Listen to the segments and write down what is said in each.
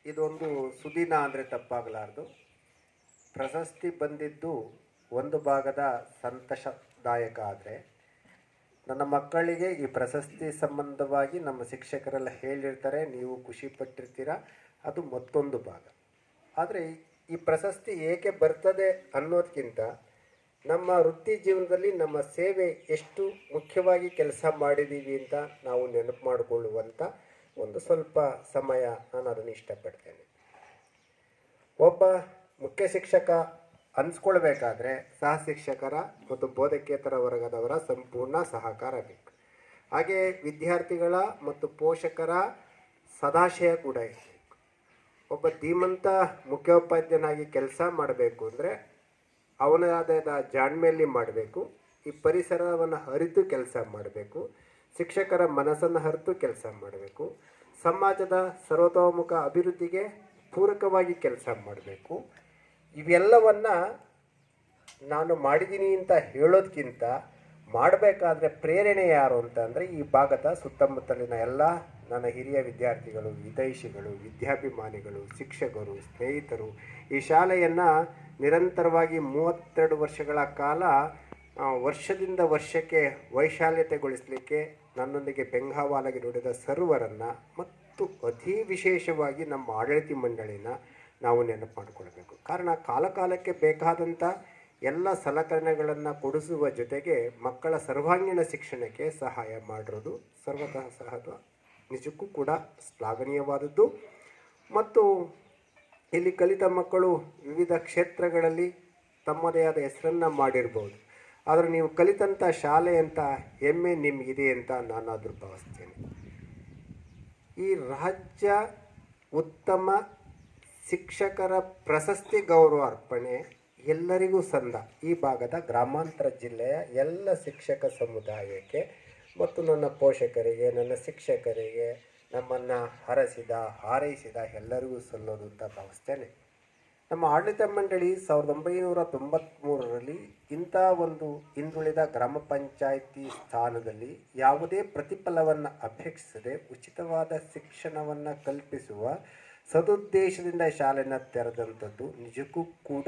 ಇದೊಂದು ಸುದಿನ ಅಂದರೆ ತಪ್ಪಾಗಲಾರ್ದು. ಪ್ರಶಸ್ತಿ ಬಂದಿದ್ದು ಒಂದು ಭಾಗದ ಸಂತೋಷದಾಯಕ. ಆದರೆ ನನ್ನ ಮಕ್ಕಳಿಗೆ ಈ ಪ್ರಶಸ್ತಿ ಸಂಬಂಧವಾಗಿ ನಮ್ಮ ಶಿಕ್ಷಕರೆಲ್ಲ ಹೇಳಿರ್ತಾರೆ, ನೀವು ಖುಷಿ ಪಟ್ಟಿರ್ತೀರ, ಅದು ಮತ್ತೊಂದು ಭಾಗ. ಆದರೆ ಈ ಪ್ರಶಸ್ತಿ ಏಕೆ ಬರ್ತದೆ ಅನ್ನೋದಕ್ಕಿಂತ ನಮ್ಮ ವೃತ್ತಿ ಜೀವನದಲ್ಲಿ ನಮ್ಮ ಸೇವೆ ಎಷ್ಟು ಮುಖ್ಯವಾಗಿ ಕೆಲಸ ಮಾಡಿದ್ದೀವಿ ಅಂತ ನಾವು ನೆನಪು ಮಾಡಿಕೊಳ್ಳುವಂಥ ಒಂದು ಸ್ವಲ್ಪ ಸಮಯ ನಾನು ಅದನ್ನು ಇಷ್ಟಪಡ್ತೇನೆ. ಒಬ್ಬ ಮುಖ್ಯ ಶಿಕ್ಷಕ ಅನ್ಸ್ಕೊಳ್ಬೇಕಾದ್ರೆ ಸಹ ಶಿಕ್ಷಕರ ಮತ್ತು ಬೋಧಕೇತರ ವರ್ಗದವರ ಸಂಪೂರ್ಣ ಸಹಕಾರ ಬೇಕು. ಹಾಗೆ ವಿದ್ಯಾರ್ಥಿಗಳ ಮತ್ತು ಪೋಷಕರ ಸದಾಶಯ ಕೂಡ ಇರಬೇಕು. ಒಬ್ಬ ಧೀಮಂತ ಮುಖ್ಯೋಪಾಧ್ಯಾಯನಾಗಿ ಕೆಲಸ ಮಾಡಬೇಕು ಅಂದರೆ ಅವನದಾದ ಜಾಣ್ಮೆಯಲ್ಲಿ ಮಾಡಬೇಕು. ಈ ಪರಿಸರವನ್ನು ಅರಿತು ಕೆಲಸ ಮಾಡಬೇಕು. ಶಿಕ್ಷಕರ ಮನಸ್ಸನ್ನು ಅರಿತು ಕೆಲಸ ಮಾಡಬೇಕು. ಸಮಾಜದ ಸರ್ವತೋಮುಖ ಅಭಿವೃದ್ಧಿಗೆ ಪೂರಕವಾಗಿ ಕೆಲಸ ಮಾಡಬೇಕು. ಇವೆಲ್ಲವನ್ನು ನಾನು ಮಾಡಿದ್ದೀನಿ ಅಂತ ಹೇಳೋದಕ್ಕಿಂತ ಮಾಡಬೇಕಾದ್ರೆ ಪ್ರೇರಣೆ ಯಾರು ಅಂತಂದರೆ ಈ ಭಾಗದ ಸುತ್ತಮುತ್ತಲಿನ ಎಲ್ಲ ನನ್ನ ಹಿರಿಯ ವಿದ್ಯಾರ್ಥಿಗಳು, ವಿದೇಶಿಗಳು, ವಿದ್ಯಾಭಿಮಾನಿಗಳು, ಶಿಕ್ಷಕರು, ಸ್ನೇಹಿತರು. ಈ ಶಾಲೆಯನ್ನು ನಿರಂತರವಾಗಿ 32 ವರ್ಷಗಳ ಕಾಲ ವರ್ಷದಿಂದ ವರ್ಷಕ್ಕೆ ವೈಶಾಲ್ಯತೆಗೊಳಿಸಲಿಕ್ಕೆ ನನ್ನೊಂದಿಗೆ ಬೆಂಗಾವಲಾಗಿ ನುಡಿದ ಸರ್ವರನ್ನು ಮತ್ತು ಅತಿ ವಿಶೇಷವಾಗಿ ನಮ್ಮ ಆಡಳಿತ ಮಂಡಳಿನ ನಾವು ನೆನಪು ಮಾಡಿಕೊಳ್ಬೇಕು. ಕಾರಣ ಕಾಲಕಾಲಕ್ಕೆ ಬೇಕಾದಂಥ ಎಲ್ಲ ಸಲಕರಣೆಗಳನ್ನು ಕೊಡಿಸುವ ಜೊತೆಗೆ ಮಕ್ಕಳ ಸರ್ವಾಂಗೀಣ ಶಿಕ್ಷಣಕ್ಕೆ ಸಹಾಯ ಮಾಡಿರೋದು ಸರ್ವತಃ ಸಹಜ, ನಿಜಕ್ಕೂ ಕೂಡ ಶ್ಲಾಘನೀಯವಾದದ್ದು. ಮತ್ತು ಇಲ್ಲಿ ಕಲಿತ ಮಕ್ಕಳು ವಿವಿಧ ಕ್ಷೇತ್ರಗಳಲ್ಲಿ ತಮ್ಮದೇ ಆದ ಹೆಸರನ್ನು ಮಾಡಿರ್ಬೋದು. ಆದರೆ ನೀವು ಕಲಿತಂಥ ಶಾಲೆ ಅಂತ ಹೆಮ್ಮೆ ನಿಮಗಿದೆ ಅಂತ ನಾನಾದರೂ ಭಾವಿಸ್ತೇನೆ. ಈ ರಾಜ್ಯ ಉತ್ತಮ ಶಿಕ್ಷಕರ ಪ್ರಶಸ್ತಿ ಗೌರವ ಅರ್ಪಣೆ ಎಲ್ಲರಿಗೂ ಸಂದ. ಈ ಭಾಗದ ಗ್ರಾಮಾಂತರ ಜಿಲ್ಲೆಯ ಎಲ್ಲ ಶಿಕ್ಷಕ ಸಮುದಾಯಕ್ಕೆ ಮತ್ತು ನನ್ನ ಪೋಷಕರಿಗೆ, ನನ್ನ ಶಿಕ್ಷಕರಿಗೆ, ನಮ್ಮನ್ನು ಹರಸಿದ ಹಾರೈಸಿದ ಎಲ್ಲರಿಗೂ ಸಲ್ಲೋದು ಅಂತ ಭಾವಿಸ್ತೇನೆ. ನಮ್ಮ ಆಡಳಿತ ಮಂಡಳಿ 1993ರಲ್ಲಿ ಇಂಥ ಒಂದು ಹಿಂದುಳಿದ ಗ್ರಾಮ ಪಂಚಾಯಿತಿ ಸ್ಥಾನದಲ್ಲಿ ಯಾವುದೇ ಪ್ರತಿಫಲವನ್ನು ಅಪೇಕ್ಷಿಸದೆ ಉಚಿತವಾದ ಶಿಕ್ಷಣವನ್ನು ಕಲ್ಪಿಸುವ ಸದುದ್ದೇಶದಿಂದ ಶಾಲೆಯನ್ನು ತೆರೆದಂಥದ್ದು ನಿಜಕ್ಕೂ ಕೂಡ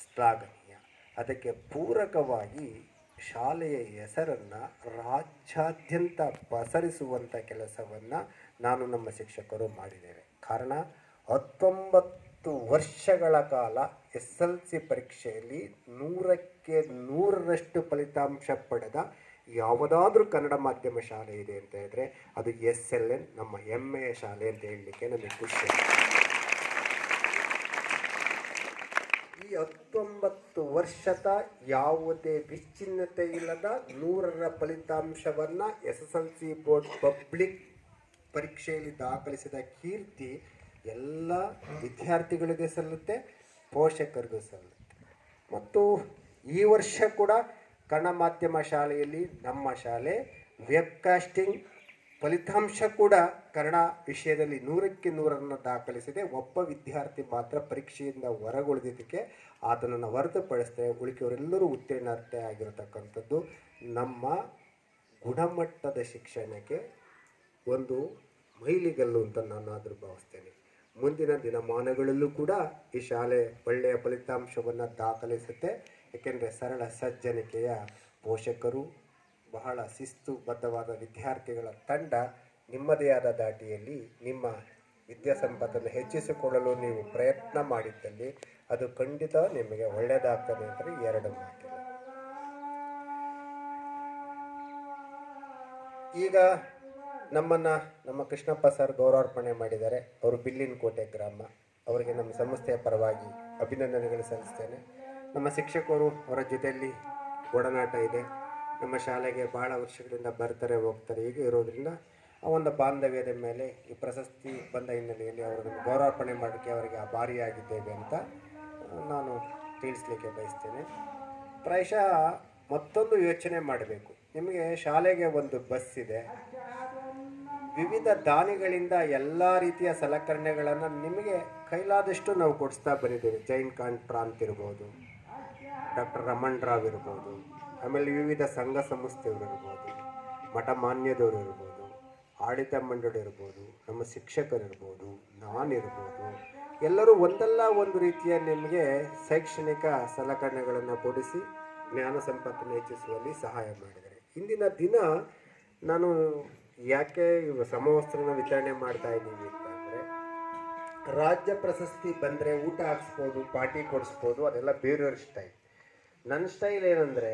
ಶ್ಲಾಘನೀಯ. ಅದಕ್ಕೆ ಪೂರಕವಾಗಿ ಶಾಲೆಯ ಹೆಸರನ್ನು ರಾಜ್ಯಾದ್ಯಂತ ಪಸರಿಸುವಂಥ ಕೆಲಸವನ್ನು ನಾನು ನಮ್ಮ ಶಿಕ್ಷಕರು ಮಾಡಿದ್ದೇವೆ. ಕಾರಣ 19 ವರ್ಷಗಳ ಕಾಲ SLC ಪರೀಕ್ಷೆಯಲ್ಲಿ 100ಕ್ಕೆ 100ರಷ್ಟು ಫಲಿತಾಂಶ ಪಡೆದ ಯಾವುದಾದ್ರೂ ಕನ್ನಡ ಮಾಧ್ಯಮ ಶಾಲೆ ಇದೆ ಅಂತ ಹೇಳಿದ್ರೆ ಅದು SLN ನಮ್ಮ ಹೆಮ್ಮೆಯ ಶಾಲೆ ಅಂತ ಹೇಳಲಿಕ್ಕೆ ನಮಗೆ ಖುಷಿ. ಈ 19 ವರ್ಷದ ಯಾವುದೇ ವಿಚ್ಛಿನ್ನತೆ ಇಲ್ಲದ 100ರ ಫಲಿತಾಂಶವನ್ನು SSLC ಬೋರ್ಡ್ ಪಬ್ಲಿಕ್ ಪರೀಕ್ಷೆಯಲ್ಲಿ ದಾಖಲಿಸಿದ ಕೀರ್ತಿ ಎಲ್ಲ ವಿದ್ಯಾರ್ಥಿಗಳಿಗೆ ಸಲ್ಲುತ್ತೆ, ಪೋಷಕರಿಗೂ ಸಲ್ಲುತ್ತೆ. ಮತ್ತು ಈ ವರ್ಷ ಕೂಡ ಕನ್ನಡ ಮಾಧ್ಯಮ ಶಾಲೆಯಲ್ಲಿ ನಮ್ಮ ಶಾಲೆ ವೆಬ್ಕಾಸ್ಟಿಂಗ್ ಫಲಿತಾಂಶ ಕೂಡ ಕನ್ನಡ ವಿಷಯದಲ್ಲಿ 100ಕ್ಕೆ 100ರನ್ನು ದಾಖಲಿಸಿದೆ. ಒಬ್ಬ ವಿದ್ಯಾರ್ಥಿ ಮಾತ್ರ ಪರೀಕ್ಷೆಯಿಂದ ಹೊರಗುಳಿದಿದ್ದಕ್ಕೆ ಆತನನ್ನು ಹೊರತುಪಡಿಸ್ತೇವೆ, ಉಳಿಕೆಯವರೆಲ್ಲರೂ ಉತ್ತೀರ್ಣತೆ ಆಗಿರತಕ್ಕಂಥದ್ದು ನಮ್ಮ ಗುಣಮಟ್ಟದ ಶಿಕ್ಷಣಕ್ಕೆ ಒಂದು ಮೈಲಿಗಲ್ಲು ಅಂತ ನಾನಾದರೂ ಭಾವಿಸ್ತೇನೆ. ಮುಂದಿನ ದಿನಮಾನಗಳಲ್ಲೂ ಕೂಡ ಈ ಶಾಲೆ ಒಳ್ಳೆಯ ಫಲಿತಾಂಶವನ್ನು ದಾಖಲಿಸುತ್ತೆ. ಏಕೆಂದರೆ ಸರಳ ಸಜ್ಜನಿಕೆಯ ಪೋಷಕರು, ಬಹಳ ಶಿಸ್ತುಬದ್ಧವಾದ ವಿದ್ಯಾರ್ಥಿಗಳ ತಂಡ ನಿಮ್ಮದೇ ಆದ ದಾಟಿಯಲ್ಲಿ ನಿಮ್ಮ ವಿದ್ಯಾಸಂಪತ್ತನ್ನು ಹೆಚ್ಚಿಸಿಕೊಳ್ಳಲು ನೀವು ಪ್ರಯತ್ನ ಮಾಡಿದ್ದಲ್ಲಿ ಅದು ಖಂಡಿತ ನಿಮಗೆ ಒಳ್ಳೆಯದಾಗ್ತದೆ ಅಂದರೆ ಎರಡು ಮಾತಿಲ್ಲ. ಈಗ ನಮ್ಮ ಕೃಷ್ಣಪ್ಪ ಸರ್ ಗೌರವಾರ್ಪಣೆ ಮಾಡಿದ್ದಾರೆ. ಅವರು ಬಿಲ್ಲಿನಕೋಟೆ ಗ್ರಾಮ. ಅವರಿಗೆ ನಮ್ಮ ಸಂಸ್ಥೆಯ ಪರವಾಗಿ ಅಭಿನಂದನೆಗಳು ಸಲ್ಲಿಸ್ತೇನೆ. ನಮ್ಮ ಶಿಕ್ಷಕರು ಅವರ ಜೊತೆಯಲ್ಲಿ ಒಡನಾಟ ಇದೆ. ನಮ್ಮ ಶಾಲೆಗೆ ಭಾಳ ವರ್ಷಗಳಿಂದ ಬರ್ತಾರೆ ಹೋಗ್ತಾರೆ. ಹೀಗೆ ಇರೋದ್ರಿಂದ ಆ ಒಂದು ಬಾಂಧವ್ಯದ ಮೇಲೆ ಈ ಪ್ರಶಸ್ತಿ ಬಂದ ಹಿನ್ನೆಲೆಯಲ್ಲಿ ಅವರನ್ನು ಗೌರವಾರ್ಪಣೆ ಮಾಡೋಕ್ಕೆ ಅವರಿಗೆ ಆಭಾರಿಯಾಗಿದ್ದೇವೆ ಅಂತ ನಾನು ತಿಳಿಸ್ಲಿಕ್ಕೆ ಬಯಸ್ತೇನೆ. ಪ್ರಾಯಶಃ ಮತ್ತೊಂದು ಯೋಚನೆ ಮಾಡಬೇಕು. ನಿಮಗೆ ಶಾಲೆಗೆ ಒಂದು ಬಸ್ ಇದೆ, ವಿವಿಧ ದಾನಿಗಳಿಂದ ಎಲ್ಲ ರೀತಿಯ ಸಲಕರಣೆಗಳನ್ನು ನಿಮಗೆ ಕೈಲಾದಷ್ಟು ನಾವು ಕೊಡಿಸ್ತಾ ಬಂದಿದ್ದೇವೆ. ಜೈನ್ ಕಾಂಟ್ರಾಂತ್ ಇರ್ಬೋದು, ಡಾಕ್ಟರ್ ರಮಣ್ ರಾವ್ ಇರ್ಬೋದು, ಆಮೇಲೆ ವಿವಿಧ ಸಂಘ ಸಂಸ್ಥೆಯವರು ಇರ್ಬೋದು, ಮಠ ಮಾನ್ಯದವರು ಇರ್ಬೋದು, ಆಡಳಿತ ಮಂಡಳಿ ಇರ್ಬೋದು, ನಮ್ಮ ಶಿಕ್ಷಕರಿರ್ಬೋದು, ನಾನಿರ್ಬೋದು, ಎಲ್ಲರೂ ಒಂದಲ್ಲ ಒಂದು ರೀತಿಯ ನಿಮಗೆ ಶೈಕ್ಷಣಿಕ ಸಲಕರಣೆಗಳನ್ನು ಕೊಡಿಸಿ ಜ್ಞಾನ ಸಂಪತ್ತನ್ನು ಹೆಚ್ಚಿಸುವಲ್ಲಿ ಸಹಾಯ ಮಾಡಿದ್ದಾರೆ. ಇಂದಿನ ದಿನ ನಾನು ಯಾಕೆ ಸಮವಸ್ತ್ರನ ವಿತರಣೆ ಮಾಡ್ತಾ ಇದ್ದೀವಿ ಅಂತಂದರೆ, ರಾಜ್ಯ ಪ್ರಶಸ್ತಿ ಬಂದರೆ ಊಟ ಹಾಕ್ಸ್ಬೋದು, ಪಾರ್ಟಿ ಕೊಡಿಸ್ಬೋದು, ಅದೆಲ್ಲ ಬೇರೆಯವ್ರ ಸ್ಟೈಲ್. ನನ್ನ ಸ್ಟೈಲ್ ಏನಂದರೆ,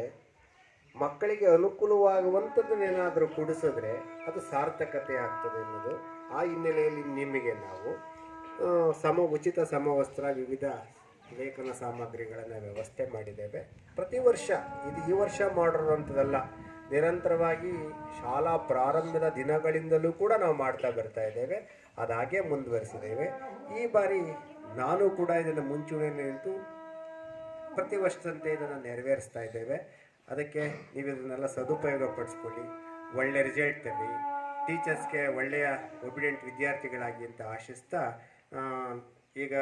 ಮಕ್ಕಳಿಗೆ ಅನುಕೂಲವಾಗುವಂಥದ್ದನ್ನೇನಾದರೂ ಕೊಡಿಸಿದ್ರೆ ಅದು ಸಾರ್ಥಕತೆ ಆಗ್ತದೆ ಅನ್ನೋದು. ಆ ಹಿನ್ನೆಲೆಯಲ್ಲಿ ನಿಮಗೆ ನಾವು ಉಚಿತ ಸಮವಸ್ತ್ರ, ವಿವಿಧ ಲೇಖನ ಸಾಮಗ್ರಿಗಳನ್ನು ವ್ಯವಸ್ಥೆ ಮಾಡಿದ್ದೇವೆ. ಪ್ರತಿ ವರ್ಷ, ಇದು ಈ ವರ್ಷ ಮಾಡಿರೋಂಥದ್ದಲ್ಲ, ನಿರಂತರವಾಗಿ ಶಾಲಾ ಪ್ರಾರಂಭದ ದಿನಗಳಿಂದಲೂ ಕೂಡ ನಾವು ಮಾಡ್ತಾ ಬರ್ತಾ ಇದ್ದೇವೆ. ಅದಾಗೆ ಮುಂದುವರಿಸಿದ್ದೇವೆ. ಈ ಬಾರಿ ನಾನು ಕೂಡ ಇದನ್ನು ಮುಂಚೂಣಿಯಲ್ಲಿ ನಿಂತು ಪ್ರತಿ ವರ್ಷದಂತೆ ಇದನ್ನು ನೆರವೇರಿಸ್ತಾ ಇದ್ದೇವೆ. ಅದಕ್ಕೆ ನೀವು ಇದನ್ನೆಲ್ಲ ಸದುಪಯೋಗ ಪಡಿಸ್ಕೊಳ್ಳಿ, ಒಳ್ಳೆ ರಿಸಲ್ಟ್ ತರಲಿ, ಟೀಚರ್ಸ್ಗೆ ಒಳ್ಳೆಯ ಒಬಿಡಿಯಂಟ್ ವಿದ್ಯಾರ್ಥಿಗಳಾಗಿ ಅಂತ ಆಶಿಸ್ತಾ, ಈಗ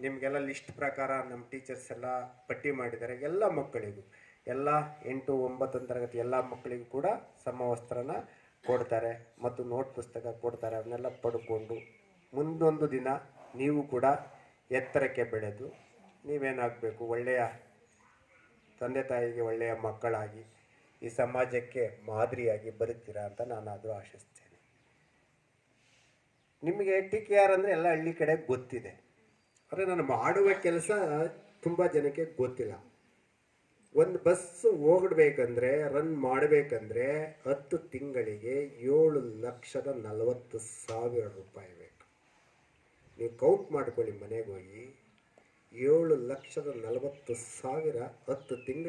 ನಿಮಗೆಲ್ಲ ಲಿಸ್ಟ್ ಪ್ರಕಾರ ನಮ್ಮ ಟೀಚರ್ಸ್ ಎಲ್ಲ ಪಟ್ಟಿ ಮಾಡಿದ್ದಾರೆ. ಎಲ್ಲ ಮಕ್ಕಳಿಗೂ, ಎಲ್ಲ 8, 9 ತರಗತಿ ಎಲ್ಲ ಮಕ್ಕಳಿಗೂ ಕೂಡ ಸಮವಸ್ತ್ರನ ಕೊಡ್ತಾರೆ ಮತ್ತು ನೋಟ್ ಪುಸ್ತಕ ಕೊಡ್ತಾರೆ. ಅವನ್ನೆಲ್ಲ ಪಡ್ಕೊಂಡು ಮುಂದೊಂದು ದಿನ ನೀವು ಕೂಡ ಎತ್ತರಕ್ಕೆ ಬೆಳೆದು ನೀವೇನಾಗಬೇಕು, ಒಳ್ಳೆಯ ತಂದೆ ತಾಯಿಗೆ ಒಳ್ಳೆಯ ಮಕ್ಕಳಾಗಿ ಈ ಸಮಾಜಕ್ಕೆ ಮಾದರಿಯಾಗಿ ಬರುತ್ತೀರಾ ಅಂತ ನಾನಾದರೂ ಆಶಿಸ್ತೇನೆ. ನಿಮಗೆ TKR ಅಂದರೆ ಎಲ್ಲ ಹಳ್ಳಿ ಕಡೆ ಗೊತ್ತಿದೆ, ಆದರೆ ನಾನು ಮಾಡುವ ಕೆಲಸ ತುಂಬ ಜನಕ್ಕೆ ಗೊತ್ತಿಲ್ಲ. ಒಂದು ಬಸ್ಸು ಹೋಗಬೇಕಂದ್ರೆ, ರನ್ ಮಾಡಬೇಕಂದ್ರೆ 10 ತಿಂಗಳಿಗೆ 7,40,000 ರೂಪಾಯಿ ಬೇಕು. ನೀವು ಕೌಂಟ್ ಮಾಡ್ಕೊಳ್ಳಿ, ಮನೆಗೆ ಹೋಗಿ 7,40,000 10 ತಿಂಗಳು